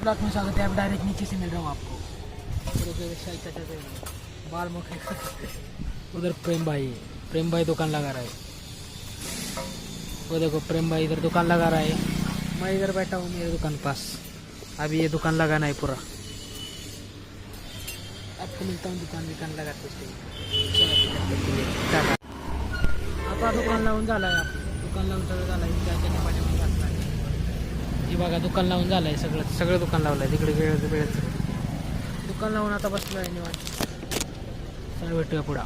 Product में स्वागत है। आप डायरेक्ट नीचे से मिल रहा हूँ आपको। बाल मुख उधर प्रेम भाई दुकान लगा रहा है। वो देखो प्रेम भाई इधर दुकान लगा रहा है। मैं इधर बैठा हूँ मेरे दुकान पास। अभी ये दुकान लगाना है पूरा। आपको मिलता हूँ दुकान लगाते आता दुकान लावून झालाय। दुकान लावून सगळं झालंय। त्याच्या पाठीमागे घातला हे बघा दुकान लावून झालंय। सगळं दुकान लावलंय। तिकडे वेळेचं दुकान लावून आता बसलो आहे निवांत। चल भेटूया पुढं।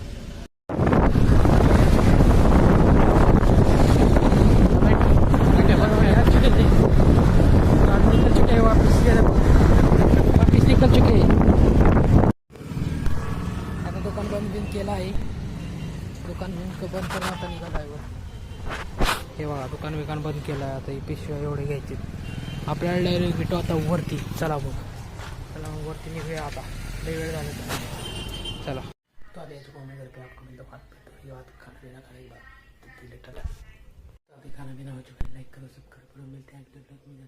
वापिस निकल चुके आता दुकान बंद केलं आहे। दुकान बंद करून आता निघाला आहे वर। हे बघा दुकान बंद केलं आहे। आता ही पिशव्या एवढे घ्यायचे आपल्याला डायरेक्ट भेटू आता वरती। चला मग वरती निघूया आता। लई वेळ झाला चला। तो आते कमेंट करके आपको मिलता बात पे। ये बात खाना पीना खाएगा तो अभी खाना पीना हो चुका है। लाइक करो सब्सक्राइब करो। मिलते हैं अगले ब्लॉग में।